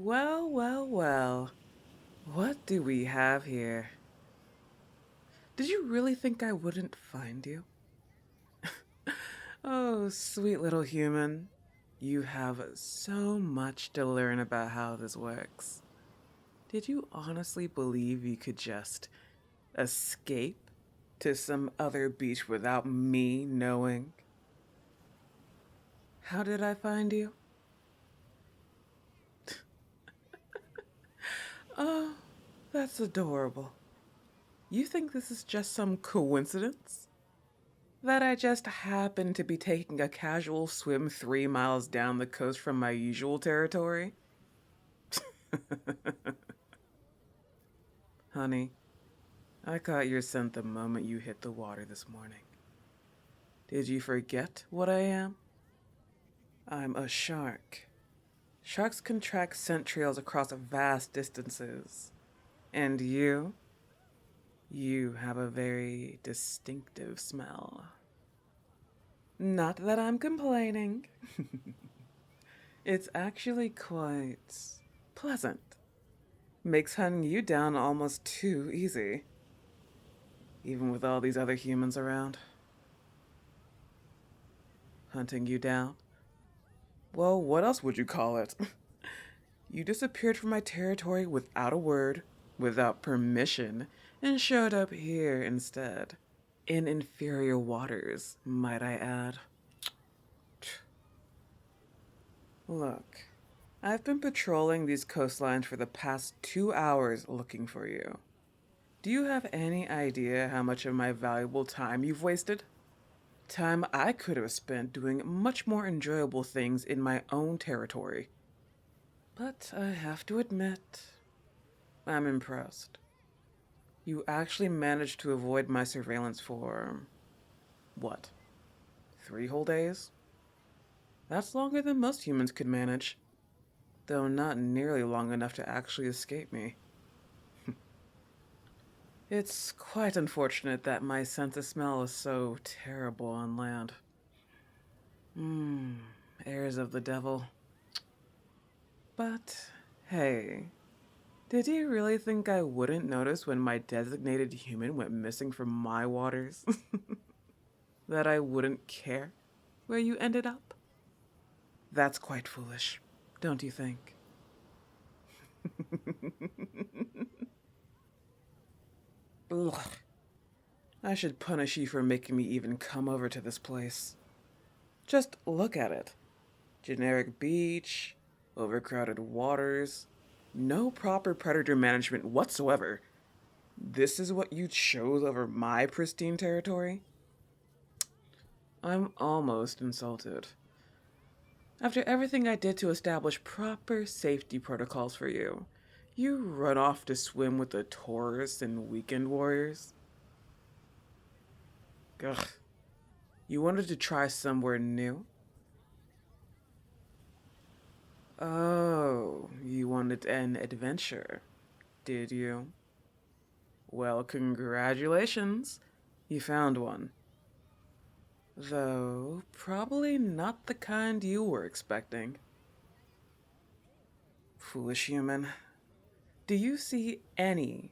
Well, well, well. What do we have here? Did you really think I wouldn't find you? Oh, sweet little human. You have so much to learn about how this works. Did you honestly believe you could just escape to some other beach without me knowing? How did I find you? Oh, that's adorable. You think this is just some coincidence? That I just happened to be taking a casual swim 3 miles down the coast from my usual territory? Honey, I caught your scent the moment you hit the water this morning. Did you forget what I am? I'm a shark. Sharks can track scent trails across vast distances. And you have a very distinctive smell. Not that I'm complaining. It's actually quite pleasant. Makes hunting you down almost too easy. Even with all these other humans around. Hunting you down? Well, what else would you call it? You disappeared from my territory without a word, without permission, and showed up here instead. In inferior waters, might I add. Look, I've been patrolling these coastlines for the past 2 hours looking for you. Do you have any idea how much of my valuable time you've wasted? Time I could have spent doing much more enjoyable things in my own territory. But I have to admit, I'm impressed. You actually managed to avoid my surveillance for, what, 3 whole days? That's longer than most humans could manage, though not nearly long enough to actually escape me. It's quite unfortunate that my sense of smell is so terrible on land. Airs of the devil. But, hey, did you really think I wouldn't notice when my designated human went missing from my waters? That I wouldn't care where you ended up? That's quite foolish, don't you think? Ugh. I should punish you for making me even come over to this place. Just look at it. Generic beach, overcrowded waters, no proper predator management whatsoever. This is what you chose over my pristine territory? I'm almost insulted. After everything I did to establish proper safety protocols for you, you run off to swim with the tourists and weekend warriors? Ugh. You wanted to try somewhere new? Oh, you wanted an adventure, did you? Well, congratulations. You found one. Though, probably not the kind you were expecting. Foolish human. Do you see any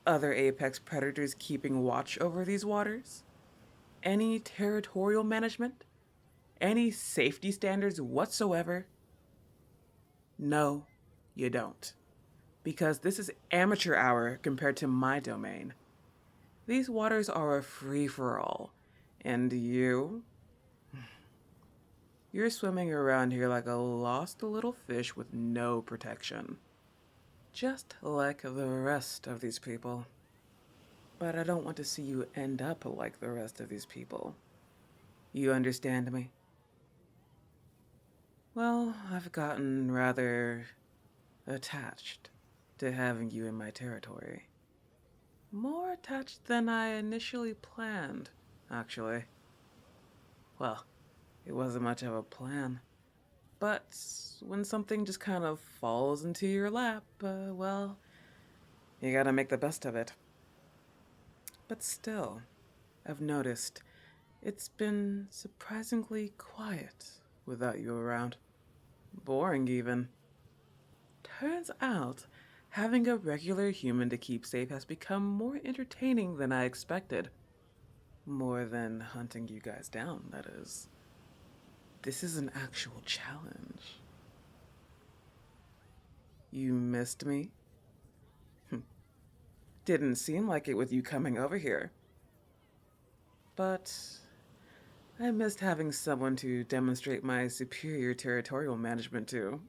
other apex predators keeping watch over these waters? Any territorial management? Any safety standards whatsoever? No, you don't. Because this is amateur hour compared to my domain. These waters are a free-for-all, and you're swimming around here like a lost little fish with no protection. Just like the rest of these people. But I don't want to see you end up like the rest of these people. You understand me? Well, I've gotten rather attached to having you in my territory. More attached than I initially planned, actually. Well, it wasn't much of a plan. But when something just kind of falls into your lap, well, you gotta make the best of it. But still, I've noticed it's been surprisingly quiet without you around. Boring, even. turns out having a regular human to keep safe has become more entertaining than I expected. More than hunting you guys down, that is. This is an actual challenge. You missed me? Didn't seem like it with you coming over here. But I missed having someone to demonstrate my superior territorial management to.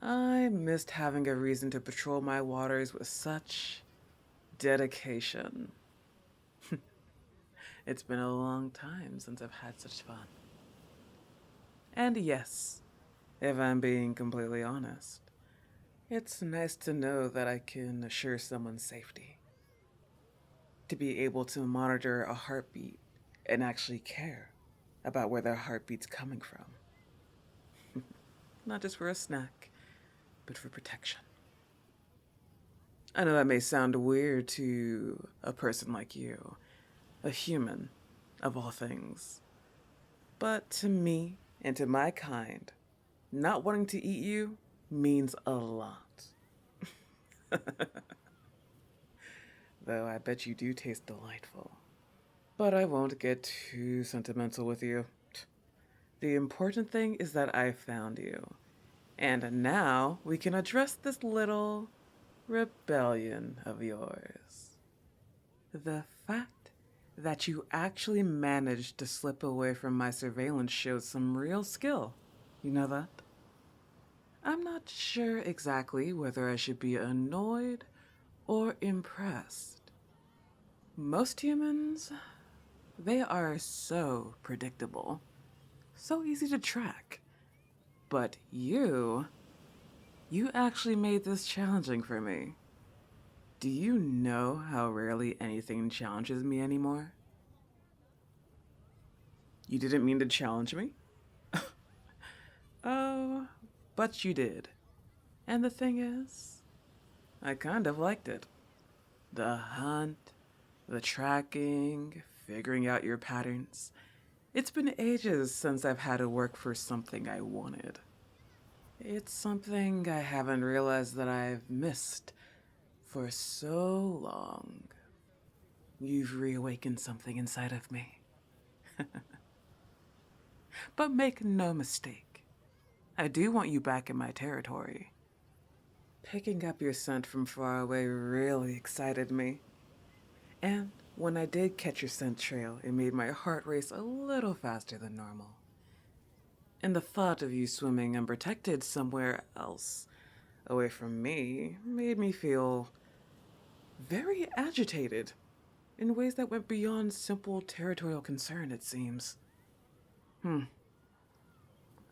I missed having a reason to patrol my waters with such dedication. It's been a long time since I've had such fun. And yes, if I'm being completely honest, it's nice to know that I can assure someone's safety. To be able to monitor a heartbeat and actually care about where their heartbeat's coming from. Not just for a snack, but for protection. I know that may sound weird to a person like you, a human, of all things. But to me and to my kind, not wanting to eat you means a lot. Though I bet you do taste delightful. But I won't get too sentimental with you. The important thing is that I found you. And now we can address this little rebellion of yours. The fact that you actually managed to slip away from my surveillance shows some real skill. You know that? I'm not sure exactly whether I should be annoyed or impressed. Most humans, they are so predictable, so easy to track. But you actually made this challenging for me. Do you know how rarely anything challenges me anymore? You didn't mean to challenge me? Oh, but you did. And the thing is, I kind of liked it. The hunt, the tracking, figuring out your patterns. It's been ages since I've had to work for something I wanted. It's something I haven't realized that I've missed for so long. You've reawakened something inside of me. But make no mistake, I do want you back in my territory. Picking up your scent from far away really excited me. And when I did catch your scent trail, it made my heart race a little faster than normal. And the thought of you swimming unprotected somewhere else, away from me, made me feel very agitated in ways that went beyond simple territorial concern, it seems.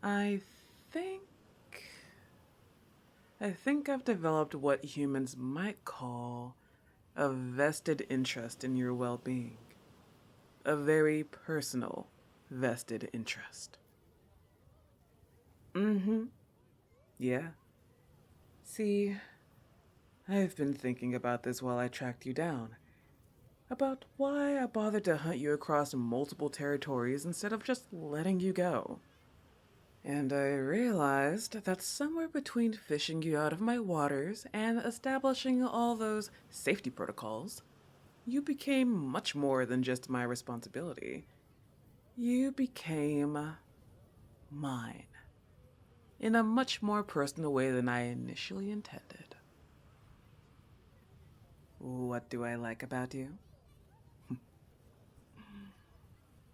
I think I've developed what humans might call a vested interest in your well-being. A very personal vested interest. Yeah. See, I've been thinking about this while I tracked you down. About why I bothered to hunt you across multiple territories instead of just letting you go. And I realized that somewhere between fishing you out of my waters and establishing all those safety protocols, you became much more than just my responsibility. You became mine. In a much more personal way than I initially intended. What do I like about you?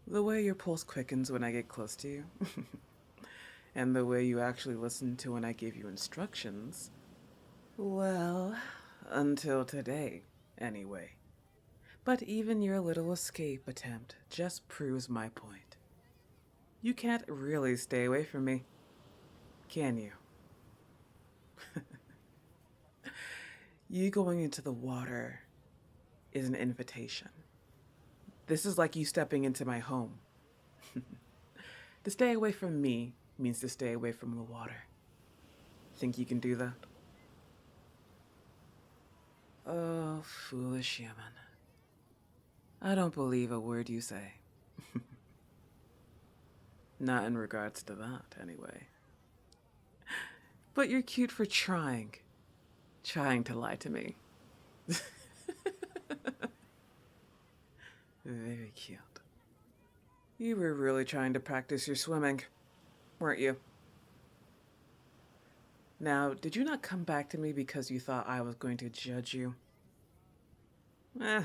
The way your pulse quickens when I get close to you. And the way you actually listen to when I give you instructions. Well, until today, anyway. But even your little escape attempt just proves my point. You can't really stay away from me, can you? You going into the water is an invitation. This is like you stepping into my home. To stay away from me means to stay away from the water. Think you can do that? Oh, foolish human. I don't believe a word you say. Not in regards to that, anyway. But you're cute for trying. Trying to lie to me. Very cute. You were really trying to practice your swimming, weren't you? Now, did you not come back to me because you thought I was going to judge you? Eh,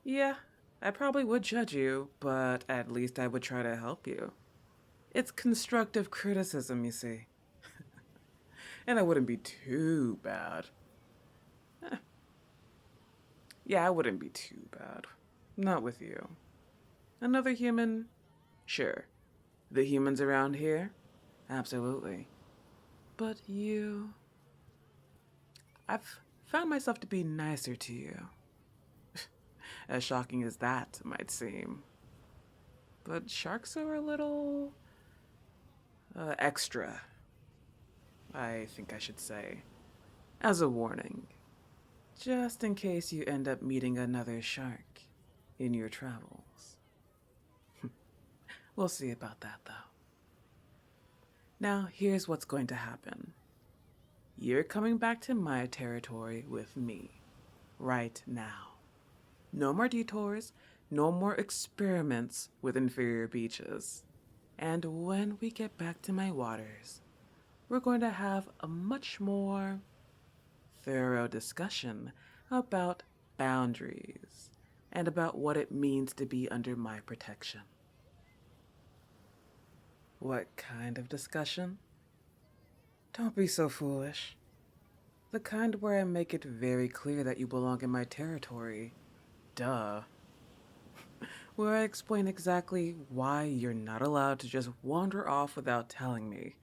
yeah, I probably would judge you, but at least I would try to help you. It's constructive criticism, you see. And I wouldn't be too bad. Eh, yeah, I wouldn't be too bad. Not with you. Another human? Sure. The humans around here? Absolutely. But you... I've found myself to be nicer to you. As shocking as that might seem. But sharks are a little... extra, I think I should say. As a warning. Just in case you end up meeting another shark in your travels. We'll see about that, though. Now, here's what's going to happen. You're coming back to my territory with me. Right now. No more detours, no more experiments with inferior beaches. And when we get back to my waters, we're going to have a much more thorough discussion about boundaries and about what it means to be under my protection. What kind of discussion? Don't be so foolish. The kind where I make it very clear that you belong in my territory. Duh. Where I explain exactly why you're not allowed to just wander off without telling me.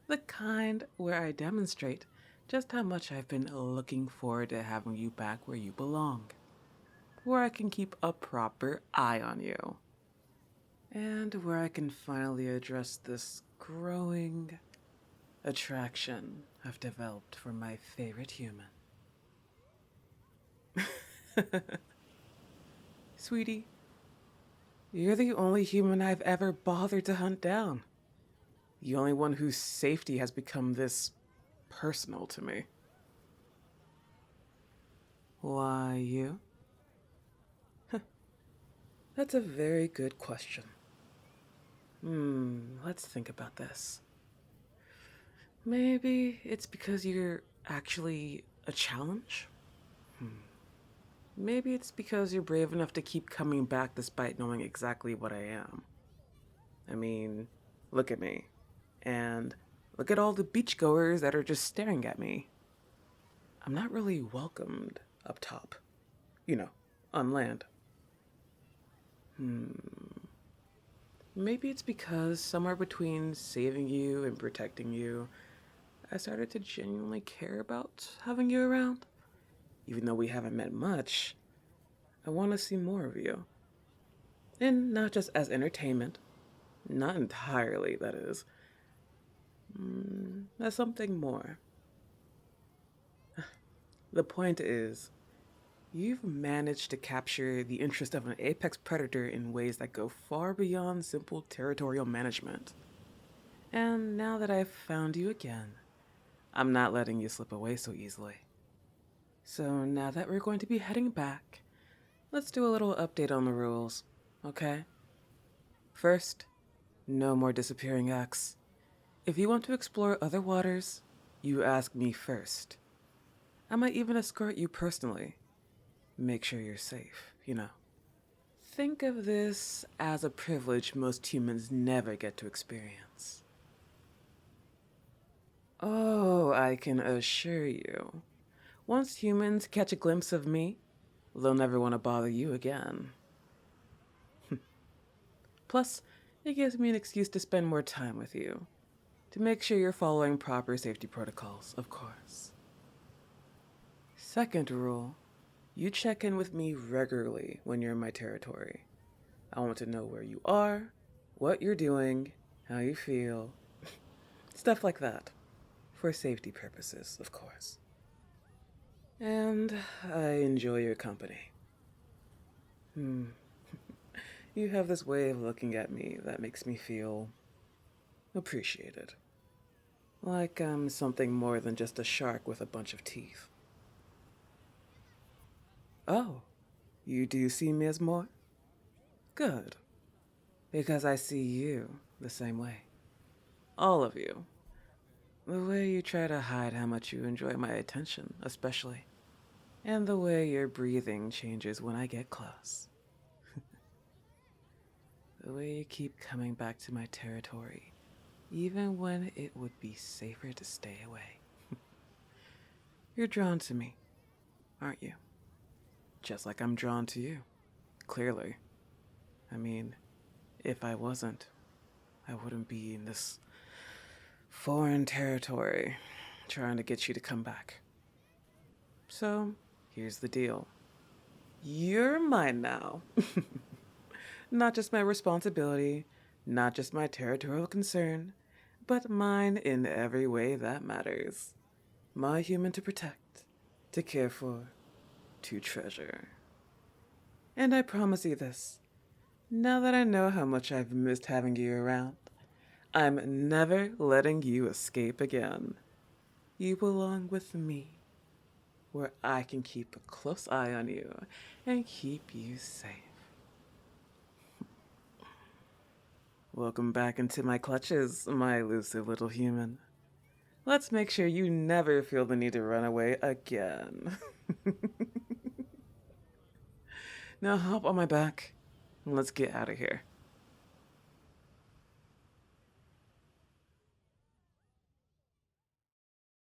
The kind where I demonstrate just how much I've been looking forward to having you back where you belong. Where I can keep a proper eye on you. And where I can finally address this growing attraction I've developed for my favorite human. Sweetie, you're the only human I've ever bothered to hunt down. The only one whose safety has become this personal to me. Why you? That's a very good question. Let's think about this. Maybe it's because you're actually a challenge? Maybe it's because you're brave enough to keep coming back despite knowing exactly what I am. I mean, look at me. And look at all the beachgoers that are just staring at me. I'm not really welcomed up top. You know, on land. Maybe it's because somewhere between saving you and protecting you, I started to genuinely care about having you around. Even though we haven't met much, I want to see more of you. And not just as entertainment. Not entirely, that is. As something more. The point is, you've managed to capture the interest of an apex predator in ways that go far beyond simple territorial management. And now that I've found you again, I'm not letting you slip away so easily. So now that we're going to be heading back, let's do a little update on the rules, okay? First, no more disappearing acts. If you want to explore other waters, you ask me first. I might even escort you personally. Make sure you're safe, you know. Think of this as a privilege most humans never get to experience. Oh, I can assure you, once humans catch a glimpse of me, they'll never want to bother you again. Plus, it gives me an excuse to spend more time with you, to make sure you're following proper safety protocols, of course. Second rule, you check in with me regularly when you're in my territory. I want to know where you are, what you're doing, how you feel, stuff like that. For safety purposes, of course. And I enjoy your company. You have this way of looking at me that makes me feel appreciated. Like I'm something more than just a shark with a bunch of teeth. Oh, you do see me as more? Good, because I see you the same way. All of you. The way you try to hide how much you enjoy my attention, especially. And the way your breathing changes when I get close. The way you keep coming back to my territory, even when it would be safer to stay away. You're drawn to me, aren't you? Just like I'm drawn to you, clearly. I mean, if I wasn't, I wouldn't be in this foreign territory trying to get you to come back. So, here's the deal. You're mine now. Not just my responsibility, not just my territorial concern, but mine in every way that matters. My human to protect, to care for, to treasure. And I promise you this, now that I know how much I've missed having you around, I'm never letting you escape again. You belong with me, where I can keep a close eye on you and keep you safe. Welcome back into my clutches, my elusive little human. Let's make sure you never feel the need to run away again. Now hop on my back and let's get out of here.